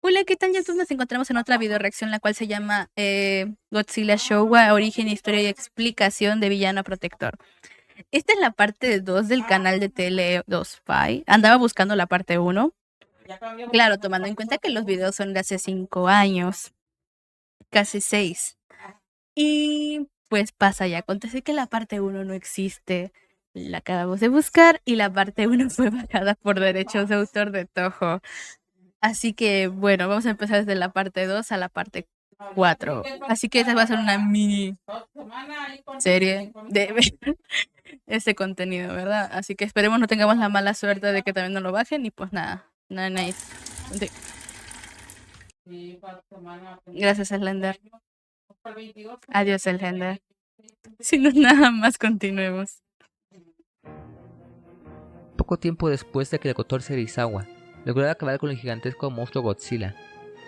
Hola, ¿qué tal? YouTube, nos encontramos en otra video reacción, la cual se llama Godzilla Showa, origen, historia y explicación de villano protector. Esta es la parte 2 del canal de Tele 2 Pi. Andaba buscando la parte uno. Claro, tomando en cuenta que los videos son de hace 5 años, casi 6. Y pues pasa y acontece que la parte uno no existe. La acabamos de buscar y la parte uno fue bajada por derechos de autor de Toho. Así que bueno, vamos a empezar desde la parte 2 a la parte 4. Así que esta va a ser una mini serie de este contenido, ¿verdad? Así que esperemos no tengamos la mala suerte de que también no lo bajen y pues nada, nada nice. Gracias, Slender. Adiós, Slender. Si no, nada más continuemos. Poco tiempo después de que el Dr. Serizawa lograra acabar con el gigantesco monstruo Godzilla,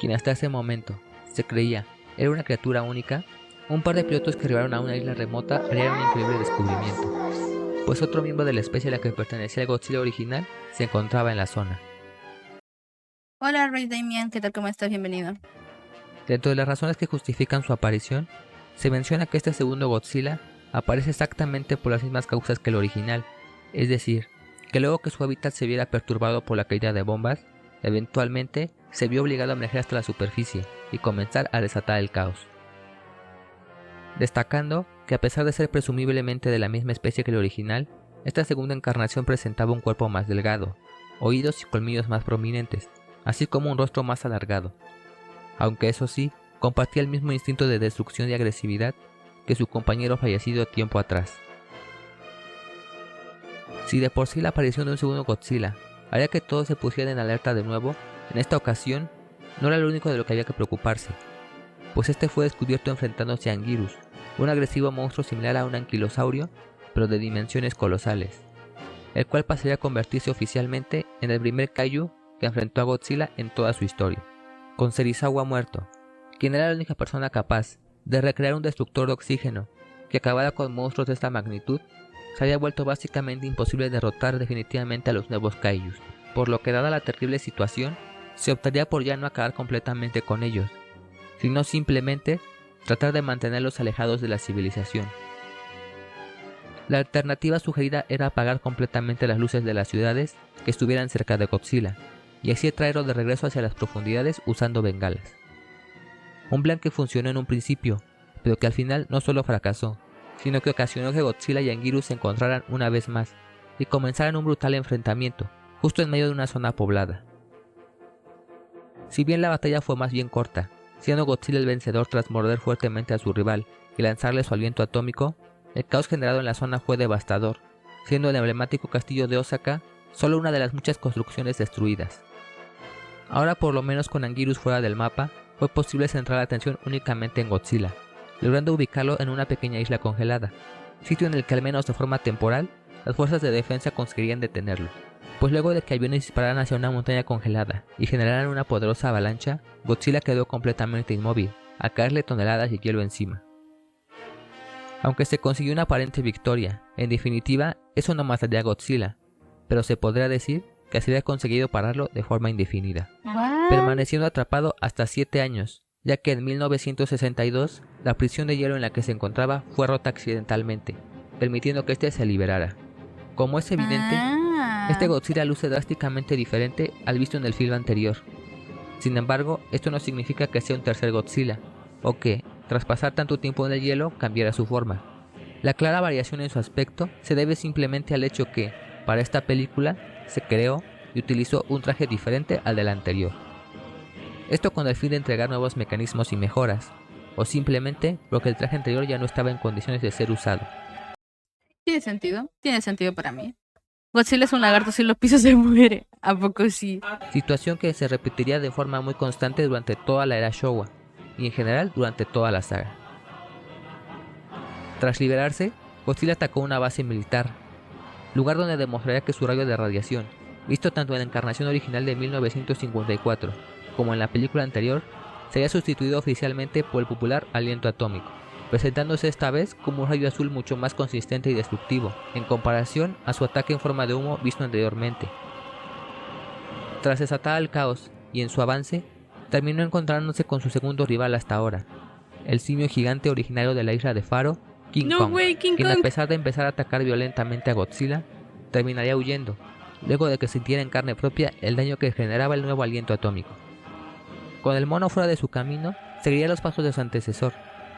quien hasta ese momento se creía era una criatura única, un par de pilotos que arribaron a una isla remota harían un increíble descubrimiento, pues otro miembro de la especie a la que pertenecía el Godzilla original se encontraba en la zona. Hola, Rey Damien, ¿qué tal? ¿Cómo estás? Bienvenido. Dentro de las razones que justifican su aparición, se menciona que este segundo Godzilla aparece exactamente por las mismas causas que el original, es decir, que luego que su hábitat se viera perturbado por la caída de bombas, eventualmente se vio obligado a emerger hasta la superficie y comenzar a desatar el caos. Destacando que a pesar de ser presumiblemente de la misma especie que el original, esta segunda encarnación presentaba un cuerpo más delgado, oídos y colmillos más prominentes, así como un rostro más alargado, aunque eso sí, compartía el mismo instinto de destrucción y agresividad que su compañero fallecido tiempo atrás. Si de por sí la aparición de un segundo Godzilla haría que todos se pusieran en alerta de nuevo, en esta ocasión no era lo único de lo que había que preocuparse, pues este fue descubierto enfrentándose a Anguirus, un agresivo monstruo similar a un anquilosaurio, pero de dimensiones colosales, el cual pasaría a convertirse oficialmente en el primer kaiju que enfrentó a Godzilla en toda su historia. Con Serizawa muerto, quien era la única persona capaz de recrear un destructor de oxígeno que acabara con monstruos de esta magnitud, se había vuelto básicamente imposible derrotar definitivamente a los nuevos kaijus, por lo que dada la terrible situación, se optaría por ya no acabar completamente con ellos, sino simplemente tratar de mantenerlos alejados de la civilización. La alternativa sugerida era apagar completamente las luces de las ciudades que estuvieran cerca de Godzilla, y así traerlo de regreso hacia las profundidades usando bengalas. Un plan que funcionó en un principio, pero que al final no solo fracasó, sino que ocasionó que Godzilla y Anguirus se encontraran una vez más y comenzaran un brutal enfrentamiento, justo en medio de una zona poblada. Si bien la batalla fue más bien corta, siendo Godzilla el vencedor tras morder fuertemente a su rival y lanzarle su aliento atómico, el caos generado en la zona fue devastador, siendo el emblemático castillo de Osaka solo una de las muchas construcciones destruidas. Ahora, por lo menos con Anguirus fuera del mapa, fue posible centrar la atención únicamente en Godzilla, logrando ubicarlo en una pequeña isla congelada, sitio en el que al menos de forma temporal, las fuerzas de defensa conseguirían detenerlo, pues luego de que aviones dispararan hacia una montaña congelada y generaran una poderosa avalancha, Godzilla quedó completamente inmóvil, al caerle toneladas de hielo encima. Aunque se consiguió una aparente victoria, en definitiva, eso no mataría a Godzilla, pero se podría decir que se había conseguido pararlo de forma indefinida, permaneciendo atrapado hasta 7 años, ya que en 1962 la prisión de hielo en la que se encontraba fue rota accidentalmente, permitiendo que éste se liberara. Como es evidente, este Godzilla luce drásticamente diferente al visto en el film anterior. Sin embargo, esto no significa que sea un tercer Godzilla, o que, tras pasar tanto tiempo en el hielo, cambiara su forma. La clara variación en su aspecto se debe simplemente al hecho que, para esta película, se creó y utilizó un traje diferente al del anterior. Esto con el fin de entregar nuevos mecanismos y mejoras, o simplemente porque el traje anterior ya no estaba en condiciones de ser usado. Tiene sentido para mí. Godzilla es un lagarto, si lo pisas se muere. ¿A poco sí? Situación que se repetiría de forma muy constante durante toda la era Showa, y en general durante toda la saga. Tras liberarse, Godzilla atacó una base militar, lugar donde demostraría que su rayo de radiación, visto tanto en la encarnación original de 1954 como en la película anterior, sería sustituido oficialmente por el popular aliento atómico, presentándose esta vez como un rayo azul mucho más consistente y destructivo, en comparación a su ataque en forma de humo visto anteriormente. Tras desatar el caos y en su avance, terminó encontrándose con su segundo rival hasta ahora, el simio gigante originario de la isla de Faro, King Kong, quien a pesar de empezar a atacar violentamente a Godzilla, terminaría huyendo, luego de que sintiera en carne propia el daño que generaba el nuevo aliento atómico. Con el mono fuera de su camino, seguiría los pasos de su antecesor,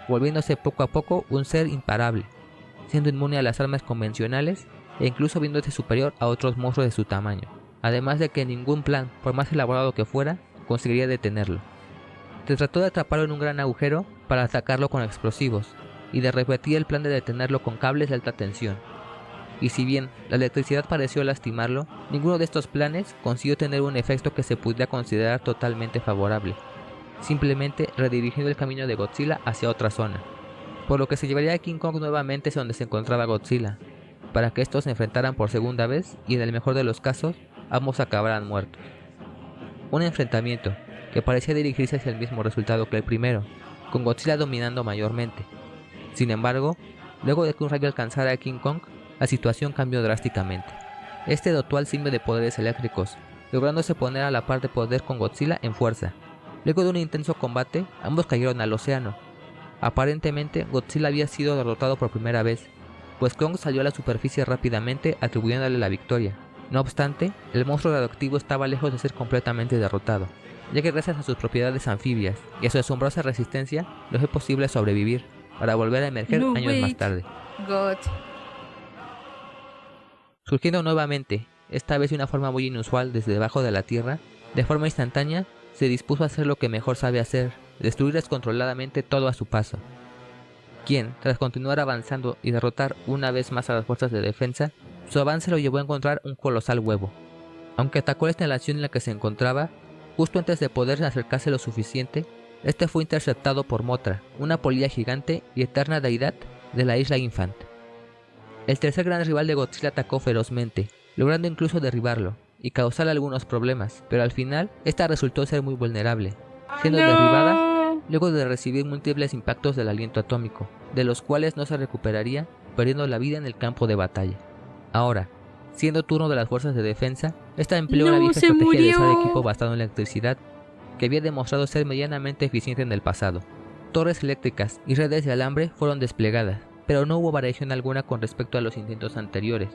volviéndose poco a poco un ser imparable, siendo inmune a las armas convencionales e incluso viéndose superior a otros monstruos de su tamaño, además de que ningún plan, por más elaborado que fuera, conseguiría detenerlo. Se trató de atraparlo en un gran agujero para atacarlo con explosivos, y de repetir el plan de detenerlo con cables de alta tensión. Y si bien la electricidad pareció lastimarlo, ninguno de estos planes consiguió tener un efecto que se pudiera considerar totalmente favorable, simplemente redirigiendo el camino de Godzilla hacia otra zona, por lo que se llevaría a King Kong nuevamente hacia donde se encontraba Godzilla, para que estos se enfrentaran por segunda vez y en el mejor de los casos, ambos acabaran muertos. Un enfrentamiento que parecía dirigirse hacia el mismo resultado que el primero, con Godzilla dominando mayormente. Sin embargo, luego de que un rayo alcanzara a King Kong, la situación cambió drásticamente. Este dotó al simio de poderes eléctricos, lográndose poner a la par de poder con Godzilla en fuerza. Luego de un intenso combate, ambos cayeron al océano. Aparentemente, Godzilla había sido derrotado por primera vez, pues Kong salió a la superficie rápidamente atribuyéndole la victoria. No obstante, el monstruo radioactivo estaba lejos de ser completamente derrotado, ya que gracias a sus propiedades anfibias y a su asombrosa resistencia, le fue posible sobrevivir, para volver a emerger años más tarde. Surgiendo nuevamente, esta vez de una forma muy inusual desde debajo de la Tierra, de forma instantánea, se dispuso a hacer lo que mejor sabe hacer, destruir descontroladamente todo a su paso. Quien, tras continuar avanzando y derrotar una vez más a las fuerzas de defensa, su avance lo llevó a encontrar un colosal huevo. Aunque atacó la instalación en la que se encontraba, justo antes de poder acercarse lo suficiente, este fue interceptado por Mothra, una polilla gigante y eterna deidad de la isla Infant. El tercer gran rival de Godzilla atacó ferozmente, logrando incluso derribarlo y causarle algunos problemas, pero al final esta resultó ser muy vulnerable, siendo derribada luego de recibir múltiples impactos del aliento atómico, de los cuales no se recuperaría, perdiendo la vida en el campo de batalla. Ahora, siendo turno de las fuerzas de defensa, esta empleó una vieja estrategia de usar equipo basado en la electricidad, que había demostrado ser medianamente eficiente en el pasado. Torres eléctricas y redes de alambre fueron desplegadas, pero no hubo variación alguna con respecto a los intentos anteriores,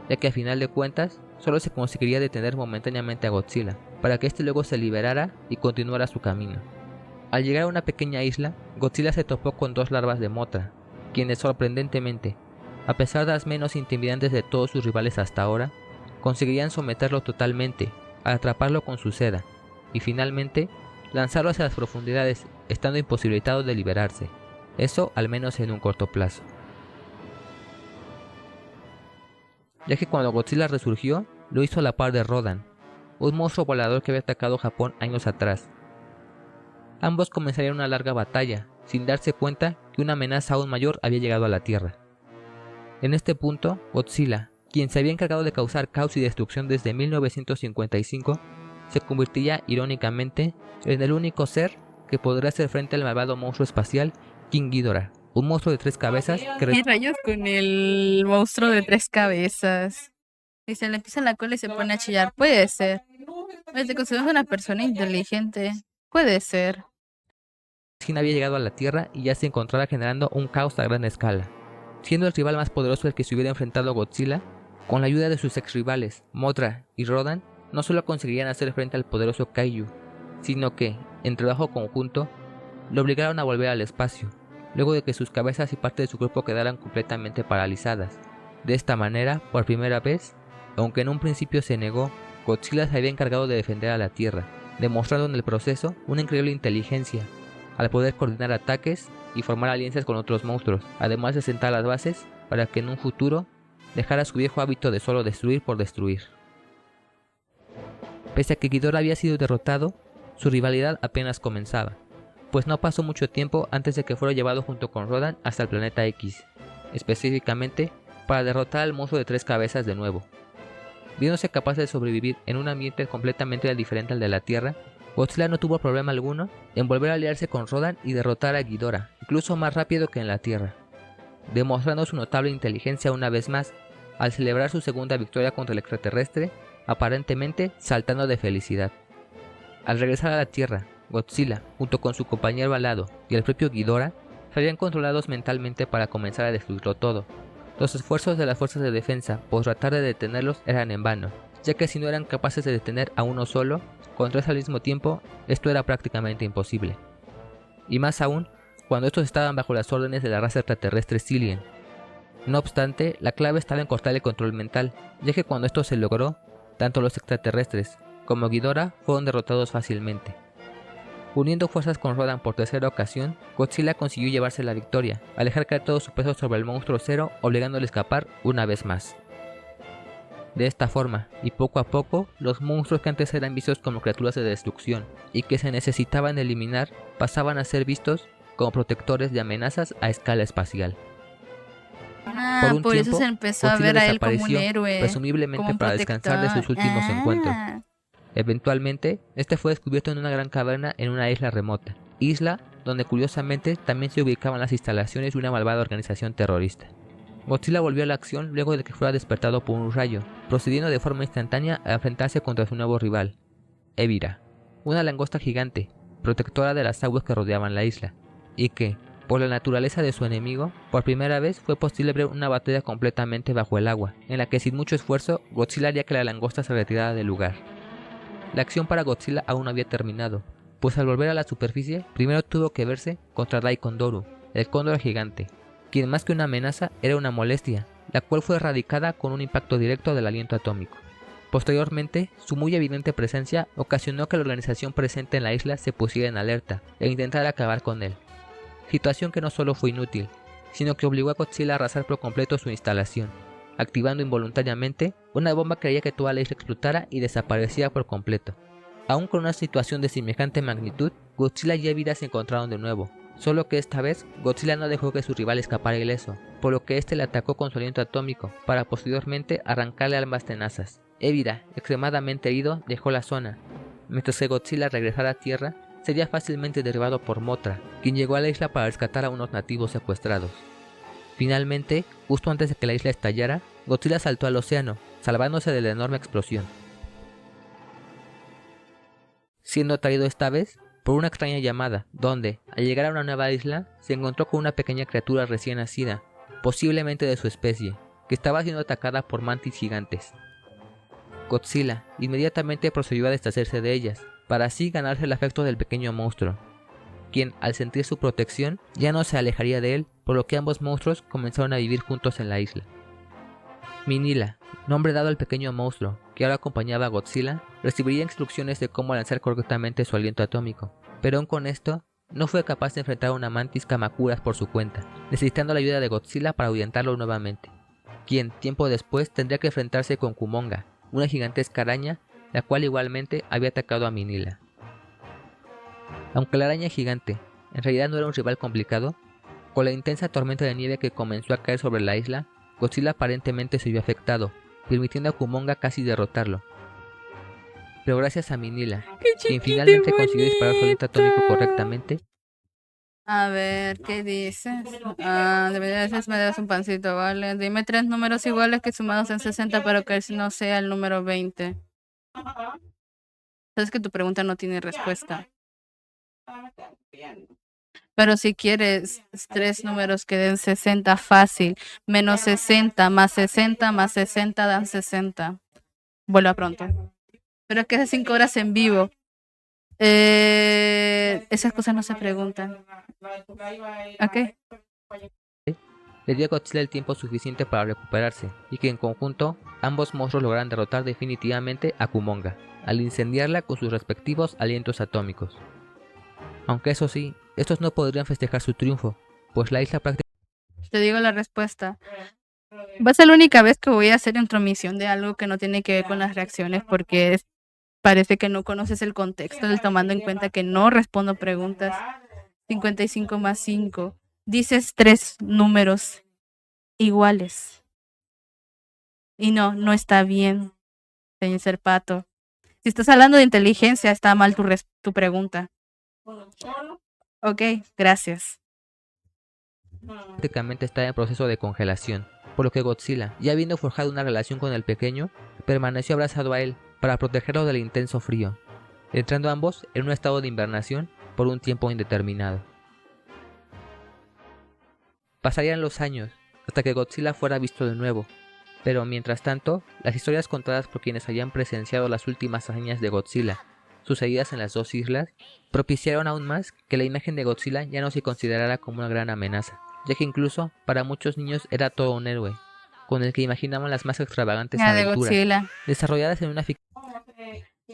ya que a final de cuentas solo se conseguiría detener momentáneamente a Godzilla, para que éste luego se liberara y continuara su camino. Al llegar a una pequeña isla, Godzilla se topó con dos larvas de Mothra, quienes sorprendentemente, a pesar de las menos intimidantes de todos sus rivales hasta ahora, conseguirían someterlo totalmente, al atraparlo con su seda, y finalmente lanzarlo hacia las profundidades, estando imposibilitado de liberarse, eso al menos en un corto plazo. Ya que cuando Godzilla resurgió, lo hizo a la par de Rodan, un monstruo volador que había atacado Japón años atrás. Ambos comenzarían una larga batalla, sin darse cuenta que una amenaza aún mayor había llegado a la Tierra. En este punto, Godzilla, quien se había encargado de causar caos y destrucción desde 1955, se convertiría irónicamente en el único ser que podrá hacer frente al malvado monstruo espacial King Ghidorah, un monstruo de 3 cabezas que... ¿Qué rayos con el monstruo de 3 cabezas? Y se le empieza la cola y se pone a chillar. Puede ser. Te consideras una persona inteligente. Puede ser. Recién había llegado a la Tierra y ya se encontraba generando un caos a gran escala. Siendo el rival más poderoso al que se hubiera enfrentado a Godzilla, con la ayuda de sus ex rivales, Mothra y Rodan, no solo conseguirían hacer frente al poderoso Kaiju, sino que, en trabajo conjunto, lo obligaron a volver al espacio, luego de que sus cabezas y parte de su cuerpo quedaran completamente paralizadas. De esta manera, por primera vez, aunque en un principio se negó, Godzilla se había encargado de defender a la Tierra, demostrando en el proceso una increíble inteligencia, al poder coordinar ataques y formar alianzas con otros monstruos, además de sentar las bases para que en un futuro dejara su viejo hábito de solo destruir por destruir. Pese a que Ghidorah había sido derrotado, su rivalidad apenas comenzaba, pues no pasó mucho tiempo antes de que fuera llevado junto con Rodan hasta el planeta X, específicamente para derrotar al monstruo de 3 cabezas de nuevo. Viéndose capaz de sobrevivir en un ambiente completamente diferente al de la Tierra, Godzilla no tuvo problema alguno en volver a aliarse con Rodan y derrotar a Ghidorah, incluso más rápido que en la Tierra, demostrando su notable inteligencia una vez más al celebrar su segunda victoria contra el extraterrestre, aparentemente saltando de felicidad. Al regresar a la Tierra, Godzilla, junto con su compañero alado y el propio Ghidorah, se habían controlados mentalmente para comenzar a destruirlo todo. Los esfuerzos de las fuerzas de defensa por tratar de detenerlos eran en vano, ya que si no eran capaces de detener a uno solo, con tres al mismo tiempo, esto era prácticamente imposible. Y más aún, cuando estos estaban bajo las órdenes de la raza extraterrestre Xilien. No obstante, la clave estaba en cortar el control mental, ya que cuando esto se logró, tanto los extraterrestres como Ghidorah fueron derrotados fácilmente. Uniendo fuerzas con Rodan por tercera ocasión, Godzilla consiguió llevarse la victoria, al dejar caer todo su peso sobre el monstruo Zero, obligándole a escapar una vez más. De esta forma, y poco a poco, los monstruos que antes eran vistos como criaturas de destrucción y que se necesitaban eliminar, pasaban a ser vistos como protectores de amenazas a escala espacial. Por un Por eso tiempo, se empezó a Godzilla ver a él como un desapareció, héroe, como presumiblemente un para descansar de sus protector. últimos encuentros. Eventualmente, este fue descubierto en una gran caverna en una isla remota, isla donde curiosamente también se ubicaban las instalaciones de una malvada organización terrorista. Godzilla volvió a la acción luego de que fuera despertado por un rayo, procediendo de forma instantánea a enfrentarse contra su nuevo rival, Ebirah, una langosta gigante, protectora de las aguas que rodeaban la isla, y que, por la naturaleza de su enemigo, por primera vez fue posible ver una batalla completamente bajo el agua, en la que sin mucho esfuerzo Godzilla haría que la langosta se retirara del lugar. La acción para Godzilla aún no había terminado, pues al volver a la superficie, primero tuvo que verse contra Daikondoru, el cóndor gigante, quien más que una amenaza era una molestia, la cual fue erradicada con un impacto directo del aliento atómico. Posteriormente, su muy evidente presencia ocasionó que la organización presente en la isla se pusiera en alerta e intentara acabar con él. Situación que no solo fue inútil, sino que obligó a Godzilla a arrasar por completo su instalación, activando involuntariamente una bomba que haría que toda la isla explotara y desapareciera por completo. Aún con una situación de semejante magnitud, Godzilla y Ebirah se encontraron de nuevo, solo que esta vez Godzilla no dejó que su rival escapara ileso, por lo que este le atacó con su aliento atómico, para posteriormente arrancarle ambas tenazas. Ebirah, extremadamente herido, dejó la zona, mientras que Godzilla regresara a tierra, sería fácilmente derribado por Mothra, quien llegó a la isla para rescatar a unos nativos secuestrados. Finalmente, justo antes de que la isla estallara, Godzilla saltó al océano, salvándose de la enorme explosión, siendo traído esta vez por una extraña llamada, donde, al llegar a una nueva isla, se encontró con una pequeña criatura recién nacida, posiblemente de su especie, que estaba siendo atacada por mantis gigantes. Godzilla inmediatamente procedió a deshacerse de ellas, para así ganarse el afecto del pequeño monstruo, quien, al sentir su protección, ya no se alejaría de él, por lo que ambos monstruos comenzaron a vivir juntos en la isla. Minilla, nombre dado al pequeño monstruo, que ahora acompañaba a Godzilla, recibiría instrucciones de cómo lanzar correctamente su aliento atómico, pero aun con esto, no fue capaz de enfrentar a una mantis Kamacuras por su cuenta, necesitando la ayuda de Godzilla para ahuyentarlo nuevamente, quien, tiempo después, tendría que enfrentarse con Kumonga, una gigantesca araña, la cual igualmente había atacado a Minilla. Aunque la araña gigante en realidad no era un rival complicado, con la intensa tormenta de nieve que comenzó a caer sobre la isla, Godzilla aparentemente se vio afectado, permitiendo a Kumonga casi derrotarlo. Pero gracias a Minilla, quien finalmente consiguió disparar su aliento atómico correctamente. A ver, ¿qué dices? Deberías me das un pancito, ¿vale? Dime 3 números iguales que sumados en 60, pero que no sea el número 20. Sabes que tu pregunta no tiene respuesta. Pero si quieres 3 números que den 60 fácil, menos 60 más 60 más 60 dan 60. Vuelva pronto. Pero es que hace 5 horas en vivo. Esas cosas no se preguntan. Ok. Le dio a Godzilla el tiempo suficiente para recuperarse, y que en conjunto, ambos monstruos lograran derrotar definitivamente a Kumonga, al incendiarla con sus respectivos alientos atómicos. Aunque eso sí, estos no podrían festejar su triunfo, pues la isla prácticamente... Te digo la respuesta. Va a ser la única vez que voy a hacer intromisión de algo que no tiene que ver con las reacciones, porque parece que no conoces el contexto, tomando en cuenta que no respondo preguntas. 55 más 5. Dices 3 números iguales. Y no está bien, señor Serpato. Si estás hablando de inteligencia, está mal tu pregunta. Ok, gracias. Prácticamente está en proceso de congelación, por lo que Godzilla, ya habiendo forjado una relación con el pequeño, permaneció abrazado a él para protegerlo del intenso frío. entrando ambos en un estado de hibernación por un tiempo indeterminado. Pasarían los años hasta que Godzilla fuera visto de nuevo, pero mientras tanto, las historias contadas por quienes habían presenciado las últimas hazañas de Godzilla, sucedidas en las dos islas, propiciaron aún más que la imagen de Godzilla ya no se considerara como una gran amenaza, ya que incluso para muchos niños era todo un héroe, con el que imaginaban las más extravagantes de aventuras, Godzilla. desarrolladas en una ficción.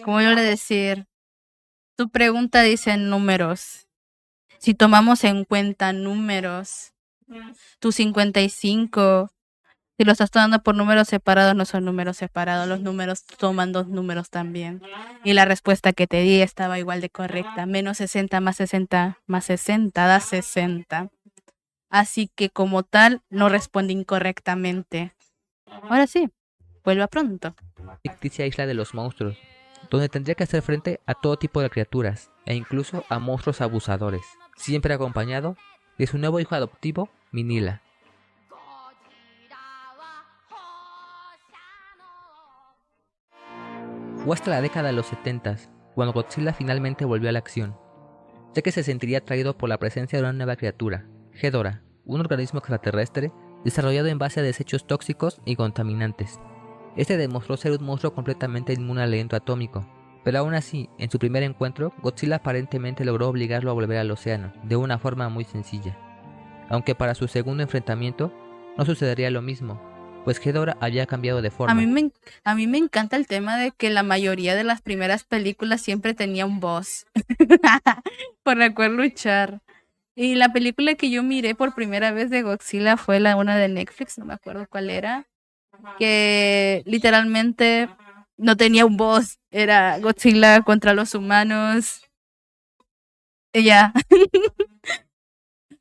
Como yo le decir, tu pregunta dice números. Si tomamos en cuenta números, tu 55, si lo estás tomando por números separados, no son números separados, los números toman dos números también. Y la respuesta que te di estaba igual de correcta, menos 60 más 60 más 60 da 60. Así que como tal, no respondí incorrectamente. Ahora sí, vuelva pronto. Ficticia isla de los monstruos, donde tendría que hacer frente a todo tipo de criaturas, e incluso a monstruos abusadores, siempre acompañado de su nuevo hijo adoptivo, Minilla. Fue hasta la década de los 70 cuando Godzilla finalmente volvió a la acción, ya que se sentiría atraído por la presencia de una nueva criatura, Ghidorah, un organismo extraterrestre desarrollado en base a desechos tóxicos y contaminantes. Este demostró ser un monstruo completamente inmune al aliento atómico, pero aún así, en su primer encuentro, Godzilla aparentemente logró obligarlo a volver al océano, de una forma muy sencilla. Aunque para su segundo enfrentamiento, no sucedería lo mismo, pues Ghidorah había cambiado de forma. A mí me encanta el tema de que la mayoría de las primeras películas siempre tenía un boss por la cual luchar. Y la película que yo miré por primera vez de Godzilla fue una de Netflix, no me acuerdo cuál era, que literalmente no tenía un boss, era Godzilla contra los humanos. Y ya.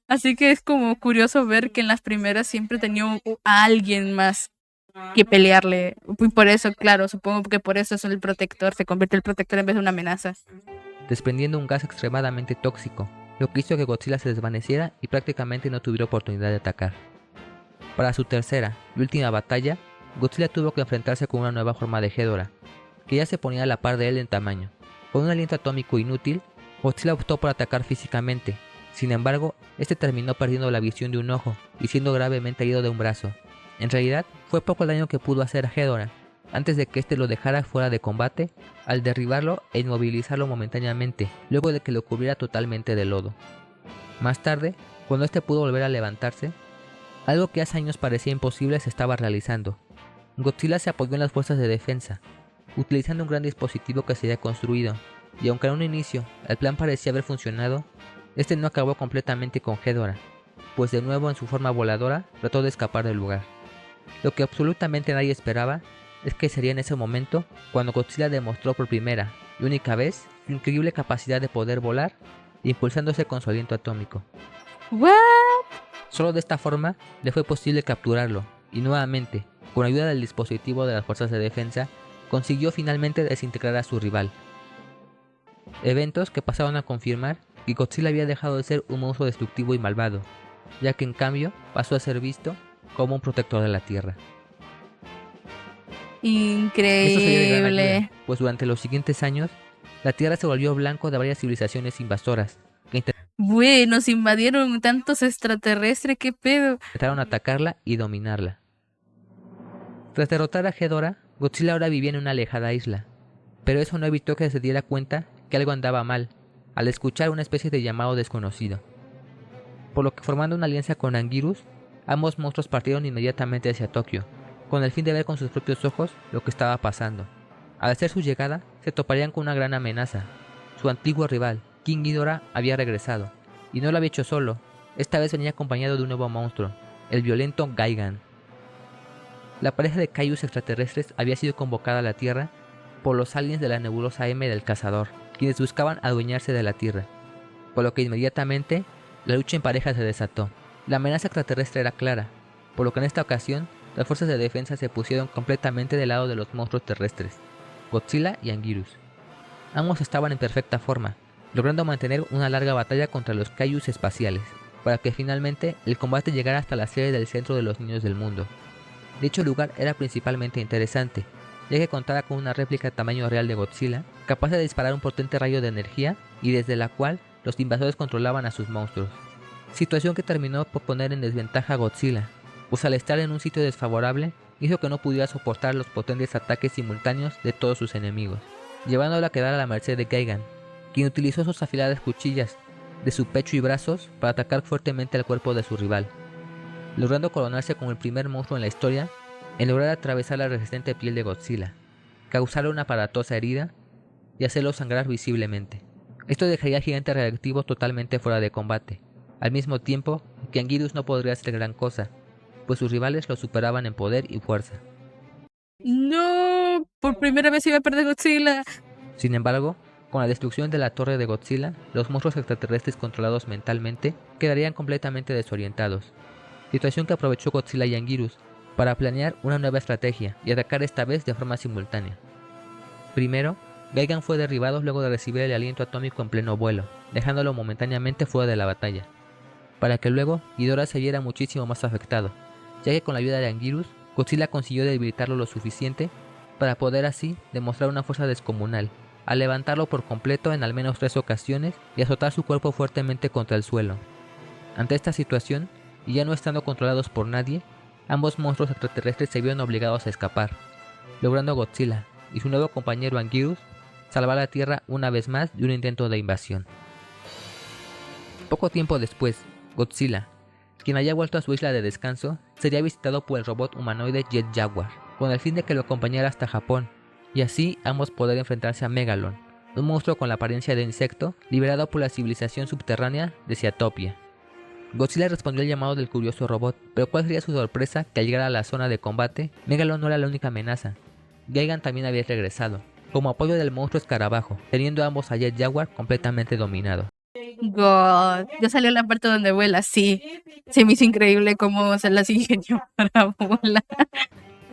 Así que es como curioso ver que en las primeras siempre tenía a alguien más que pelearle. Y por eso, claro, supongo que por eso es el protector, se convierte el protector en vez de una amenaza. Desprendiendo un gas extremadamente tóxico, lo que hizo que Godzilla se desvaneciera y prácticamente no tuviera oportunidad de atacar. Para su tercera y última batalla, Godzilla tuvo que enfrentarse con una nueva forma de Ghidorah, que ya se ponía a la par de él en tamaño. Con un aliento atómico inútil, Godzilla optó por atacar físicamente. Sin embargo, este terminó perdiendo la visión de un ojo y siendo gravemente herido de un brazo. En realidad, fue poco el daño que pudo hacer a Ghidorah, antes de que éste lo dejara fuera de combate, al derribarlo e inmovilizarlo momentáneamente, luego de que lo cubriera totalmente de lodo. Más tarde, cuando este pudo volver a levantarse, algo que hace años parecía imposible se estaba realizando. Godzilla se apoyó en las fuerzas de defensa, utilizando un gran dispositivo que se había construido, y aunque en un inicio el plan parecía haber funcionado, este no acabó completamente con Ghidorah, pues de nuevo en su forma voladora trató de escapar del lugar. Lo que absolutamente nadie esperaba es que sería en ese momento cuando Godzilla demostró por primera y única vez su increíble capacidad de poder volar, impulsándose con su aliento atómico. ¿What? Solo de esta forma le fue posible capturarlo, y nuevamente, con ayuda del dispositivo de las fuerzas de defensa, consiguió finalmente desintegrar a su rival. Eventos que pasaron a confirmar que Godzilla había dejado de ser un monstruo destructivo y malvado, ya que en cambio pasó a ser visto como un protector de la Tierra. Increíble. Esto sería de gran ayuda, pues durante los siguientes años, la Tierra se volvió blanco de varias civilizaciones invasoras que Bueno, nos invadieron tantos extraterrestres, qué pedo. intentaron atacarla y dominarla. Tras derrotar a Ghidorah, Godzilla ahora vivía en una alejada isla, pero eso no evitó que se diera cuenta que algo andaba mal, al escuchar una especie de llamado desconocido. Por lo que, formando una alianza con Anguirus, ambos monstruos partieron inmediatamente hacia Tokio, con el fin de ver con sus propios ojos lo que estaba pasando. Al hacer su llegada, se toparían con una gran amenaza. Su antiguo rival, King Ghidorah, había regresado, y no lo había hecho solo. Esta vez venía acompañado de un nuevo monstruo, el violento Gigan. La pareja de kaijus extraterrestres había sido convocada a la Tierra por los aliens de la nebulosa M del Cazador, quienes buscaban adueñarse de la Tierra, por lo que inmediatamente la lucha en pareja se desató. La amenaza extraterrestre era clara, por lo que en esta ocasión las fuerzas de defensa se pusieron completamente del lado de los monstruos terrestres, Godzilla y Anguirus. Ambos estaban en perfecta forma, logrando mantener una larga batalla contra los kaijus espaciales, para que finalmente el combate llegara hasta la sede del centro de los niños del mundo. Dicho lugar era principalmente interesante, ya que contaba con una réplica de tamaño real de Godzilla, capaz de disparar un potente rayo de energía y desde la cual los invasores controlaban a sus monstruos. Situación que terminó por poner en desventaja a Godzilla, pues al estar en un sitio desfavorable, hizo que no pudiera soportar los potentes ataques simultáneos de todos sus enemigos, llevándolo a quedar a la merced de Gigan, quien utilizó sus afiladas cuchillas de su pecho y brazos para atacar fuertemente al cuerpo de su rival, logrando coronarse como el primer monstruo en la historia en lograr atravesar la resistente piel de Godzilla, causarle una aparatosa herida y hacerlo sangrar visiblemente. Esto dejaría al gigante radioactivo totalmente fuera de combate, al mismo tiempo que Anguirus no podría hacer gran cosa, pues sus rivales lo superaban en poder y fuerza. No, por primera vez iba a perder Godzilla. Sin embargo, con la destrucción de la torre de Godzilla, los monstruos extraterrestres controlados mentalmente quedarían completamente desorientados, situación que aprovechó Godzilla y Anguirus para planear una nueva estrategia y atacar esta vez de forma simultánea. Primero, Gigan fue derribado luego de recibir el aliento atómico en pleno vuelo, dejándolo momentáneamente fuera de la batalla, para que luego Ghidorah se viera muchísimo más afectado, ya que con la ayuda de Anguirus, Godzilla consiguió debilitarlo lo suficiente para poder así demostrar una fuerza descomunal, al levantarlo por completo en al menos 3 ocasiones y azotar su cuerpo fuertemente contra el suelo. Ante esta situación, y ya no estando controlados por nadie, ambos monstruos extraterrestres se vieron obligados a escapar, logrando Godzilla y su nuevo compañero Anguirus salvar la Tierra una vez más de un intento de invasión. Poco tiempo después, Godzilla, quien había vuelto a su isla de descanso, sería visitado por el robot humanoide Jet Jaguar, con el fin de que lo acompañara hasta Japón, y así ambos poder enfrentarse a Megalon, un monstruo con la apariencia de insecto liberado por la civilización subterránea de Seatopia. Godzilla respondió al llamado del curioso robot, pero cuál sería su sorpresa que al llegar a la zona de combate, Megalon no era la única amenaza. Gigan también había regresado, como apoyo del monstruo escarabajo, teniendo ambos a Jet Jaguar completamente dominado. God, ya salió la parte donde vuela, sí. Se me hizo increíble cómo se las ingenió para volar.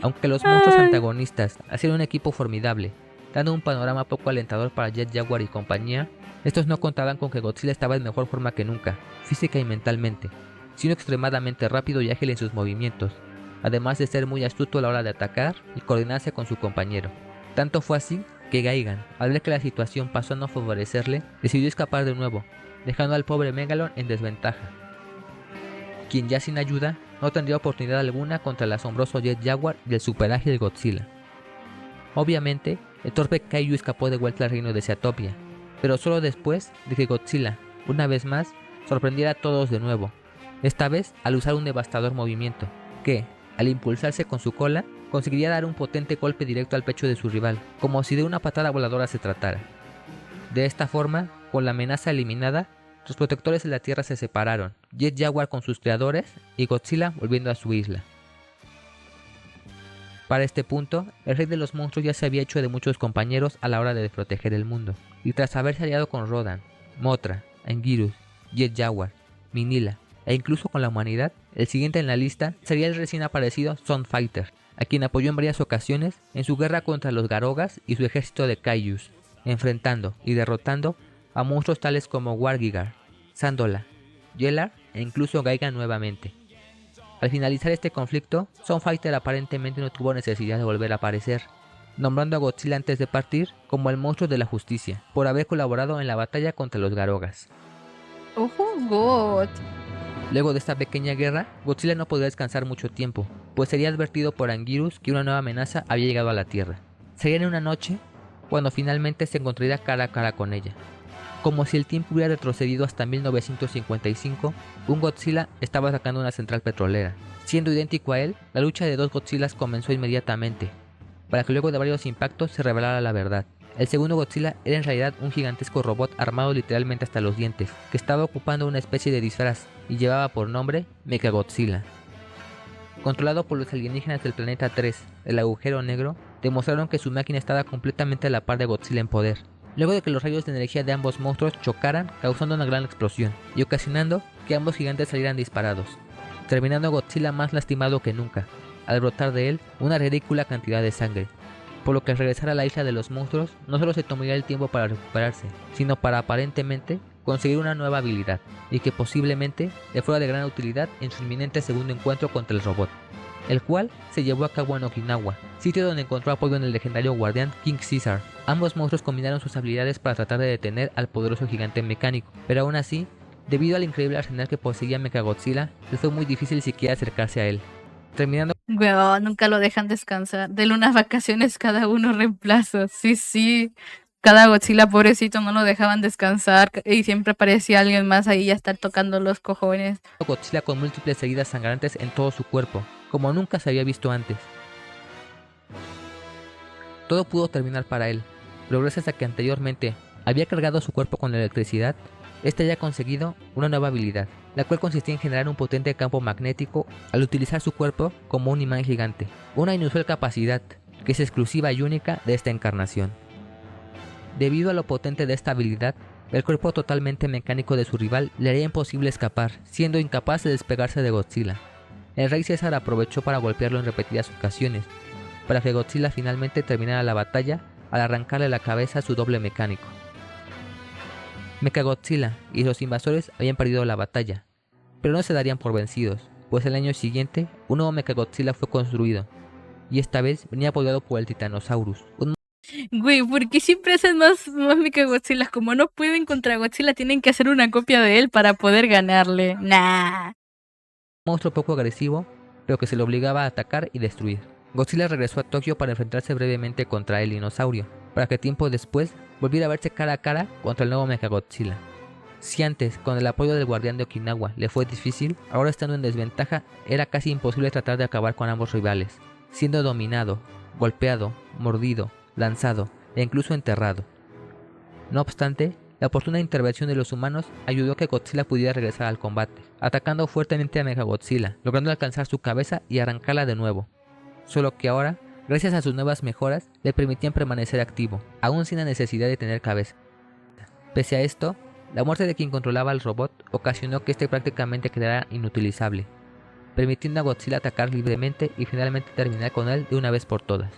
Aunque los monstruos antagonistas hacían un equipo formidable, dando un panorama poco alentador para Jet Jaguar y compañía, estos no contaban con que Godzilla estaba en mejor forma que nunca, física y mentalmente, siendo extremadamente rápido y ágil en sus movimientos, además de ser muy astuto a la hora de atacar y coordinarse con su compañero. Tanto fue así que Gigan, al ver que la situación pasó a no favorecerle, decidió escapar de nuevo, dejando al pobre Megalon en desventaja, quien ya sin ayuda no tendría oportunidad alguna contra el asombroso Jet Jaguar y el superágil Godzilla. Obviamente, el torpe Kaiju escapó de vuelta al reino de Seatopia, pero solo después de que Godzilla, una vez más, sorprendiera a todos de nuevo, esta vez al usar un devastador movimiento, que, al impulsarse con su cola, conseguiría dar un potente golpe directo al pecho de su rival, como si de una patada voladora se tratara. De esta forma, con la amenaza eliminada, los protectores de la Tierra se separaron, Jet Jaguar con sus creadores y Godzilla volviendo a su isla. Para este punto, el rey de los monstruos ya se había hecho de muchos compañeros a la hora de proteger el mundo, y tras haberse aliado con Rodan, Mothra, Anguirus, Jet Jaguar, Minilla e incluso con la humanidad, el siguiente en la lista sería el recién aparecido Sunfighter, a quien apoyó en varias ocasiones en su guerra contra los Garogas y su ejército de Kaijus, enfrentando y derrotando a monstruos tales como Wargigar, Sandola, Yelar e incluso Gigan nuevamente. Al finalizar este conflicto, Sunfighter aparentemente no tuvo necesidad de volver a aparecer, nombrando a Godzilla antes de partir como el monstruo de la justicia, por haber colaborado en la batalla contra los Garogas. Oh, God. Luego de esta pequeña guerra, Godzilla no podría descansar mucho tiempo, pues sería advertido por Anguirus que una nueva amenaza había llegado a la Tierra. Sería en una noche cuando finalmente se encontraría cara a cara con ella. Como si el tiempo hubiera retrocedido hasta 1955, un Godzilla estaba atacando una central petrolera. Siendo idéntico a él, la lucha de dos Godzillas comenzó inmediatamente, para que luego de varios impactos se revelara la verdad. El segundo Godzilla era en realidad un gigantesco robot armado literalmente hasta los dientes, que estaba ocupando una especie de disfraz y llevaba por nombre Mechagodzilla. Controlado por los alienígenas del planeta 3, el agujero negro, demostraron que su máquina estaba completamente a la par de Godzilla en poder, luego de que los rayos de energía de ambos monstruos chocaran, causando una gran explosión y ocasionando que ambos gigantes salieran disparados, terminando Godzilla más lastimado que nunca, al brotar de él una ridícula cantidad de sangre, por lo que al regresar a la isla de los monstruos no solo se tomaría el tiempo para recuperarse, sino para aparentemente conseguir una nueva habilidad, y que posiblemente le fuera de gran utilidad en su inminente segundo encuentro contra el robot. el cual se llevó a cabo en Okinawa, sitio donde encontró apoyo en el legendario guardián King Caesar. Ambos monstruos combinaron sus habilidades para tratar de detener al poderoso gigante mecánico, pero aún así, debido al increíble arsenal que poseía Mechagodzilla, les fue muy difícil siquiera acercarse a él, terminando Weón, nunca lo dejan descansar. Denle unas vacaciones cada uno reemplazo. Sí. Cada Godzilla, pobrecito, no lo dejaban descansar y siempre aparecía alguien más ahí a estar tocando los cojones. Godzilla con múltiples heridas sangrantes en todo su cuerpo, como nunca se había visto antes. Todo pudo terminar para él, pero gracias a que anteriormente había cargado su cuerpo con electricidad, este había conseguido una nueva habilidad, la cual consistía en generar un potente campo magnético al utilizar su cuerpo como un imán gigante, una inusual capacidad que es exclusiva y única de esta encarnación. Debido a lo potente de esta habilidad, el cuerpo totalmente mecánico de su rival le haría imposible escapar, siendo incapaz de despegarse de Godzilla. El rey César aprovechó para golpearlo en repetidas ocasiones, para que Godzilla finalmente terminara la batalla al arrancarle la cabeza a su doble mecánico. Mechagodzilla y los invasores habían perdido la batalla, pero no se darían por vencidos, pues el año siguiente un nuevo Mechagodzilla fue construido, y esta vez venía apoyado por el Titanosaurus, un Güey, ¿por qué siempre hacen más Mechagodzilla? Como no pueden contra Godzilla, tienen que hacer una copia de él para poder ganarle. Nah. monstruo poco agresivo, pero que se le obligaba a atacar y destruir. Godzilla regresó a Tokio para enfrentarse brevemente contra el dinosaurio, para que tiempo después volviera a verse cara a cara contra el nuevo Mechagodzilla. Si antes, con el apoyo del guardián de Okinawa, le fue difícil, ahora estando en desventaja, era casi imposible tratar de acabar con ambos rivales, siendo dominado, golpeado, mordido, lanzado e incluso enterrado. No obstante, la oportuna intervención de los humanos ayudó a que Godzilla pudiera regresar al combate, atacando fuertemente a Mechagodzilla, logrando alcanzar su cabeza y arrancarla de nuevo. Solo que ahora, gracias a sus nuevas mejoras, le permitían permanecer activo, aún sin la necesidad de tener cabeza. Pese a esto, la muerte de quien controlaba al robot ocasionó que este prácticamente quedara inutilizable, permitiendo a Godzilla atacar libremente y finalmente terminar con él de una vez por todas.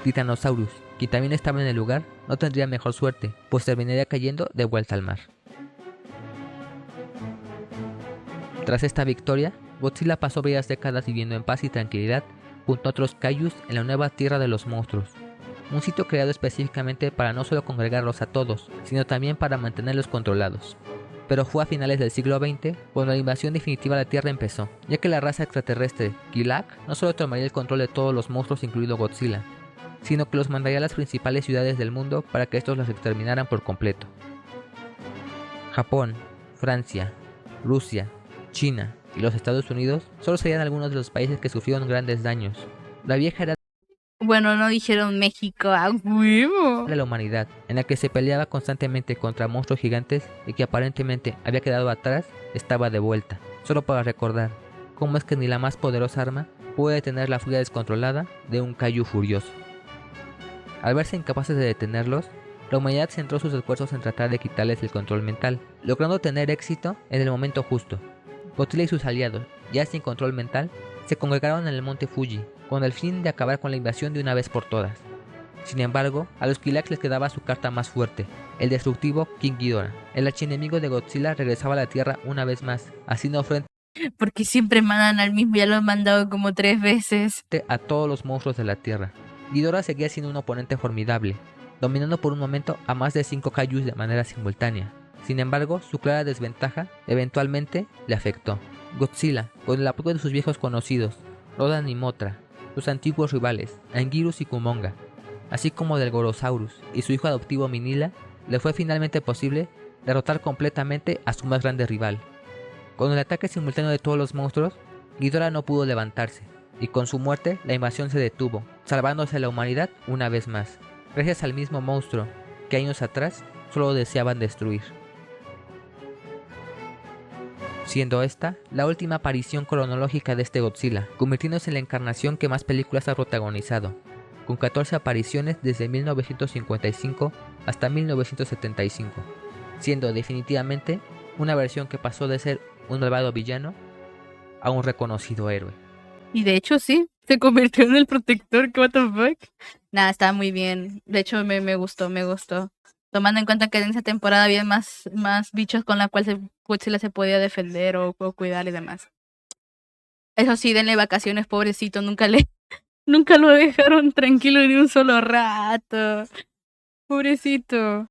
Titanosaurus, quien también estaba en el lugar, no tendría mejor suerte, pues terminaría cayendo de vuelta al mar. Tras esta victoria, Godzilla pasó varias décadas viviendo en paz y tranquilidad junto a otros kaijus en la nueva Tierra de los Monstruos, un sitio creado específicamente para no solo congregarlos a todos, sino también para mantenerlos controlados. Pero fue a finales del siglo XX cuando la invasión definitiva de la Tierra empezó, ya que la raza extraterrestre Kilak no solo tomaría el control de todos los monstruos incluido Godzilla, sino que los mandaría a las principales ciudades del mundo para que estos los exterminaran por completo. Japón, Francia, Rusia, China y los Estados Unidos solo serían algunos de los países que sufrieron grandes daños. La vieja era Bueno, no dijeron México, a huevo. de la humanidad, en la que se peleaba constantemente contra monstruos gigantes y que aparentemente había quedado atrás, estaba de vuelta, solo para recordar cómo es que ni la más poderosa arma puede detener la furia descontrolada de un kaiju furioso. Al verse incapaces de detenerlos, la humanidad centró sus esfuerzos en tratar de quitarles el control mental, logrando tener éxito en el momento justo. Godzilla y sus aliados, ya sin control mental, se congregaron en el monte Fuji, con el fin de acabar con la invasión de una vez por todas. Sin embargo, a los Kilak les quedaba su carta más fuerte, el destructivo King Ghidorah. El archienemigo de Godzilla regresaba a la Tierra una vez más, haciendo frente Porque siempre mandan al mismo, ya lo han mandado como 3 veces. a todos los monstruos de la Tierra. Ghidorah seguía siendo un oponente formidable, dominando por un momento a más de 5 kaijus de manera simultánea. Sin embargo, su clara desventaja eventualmente le afectó. Godzilla, con el apoyo de sus viejos conocidos, Rodan y Mothra, sus antiguos rivales, Anguirus y Kumonga, así como del Gorosaurus y su hijo adoptivo Minilla, le fue finalmente posible derrotar completamente a su más grande rival. Con el ataque simultáneo de todos los monstruos, Ghidorah no pudo levantarse, y con su muerte la invasión se detuvo, salvándose a la humanidad una vez más, gracias al mismo monstruo que años atrás solo deseaban destruir. Siendo esta la última aparición cronológica de este Godzilla, convirtiéndose en la encarnación que más películas ha protagonizado, con 14 apariciones desde 1955 hasta 1975, siendo definitivamente una versión que pasó de ser un malvado villano a un reconocido héroe. Y de hecho sí, se convirtió en el protector, what the fuck. Nada, está muy bien. De hecho me gustó, me gustó. Tomando en cuenta que en esa temporada había más bichos con la cual Godzilla se podía defender o cuidar y demás. Eso sí, denle vacaciones, pobrecito, nunca lo dejaron tranquilo ni un solo rato. Pobrecito.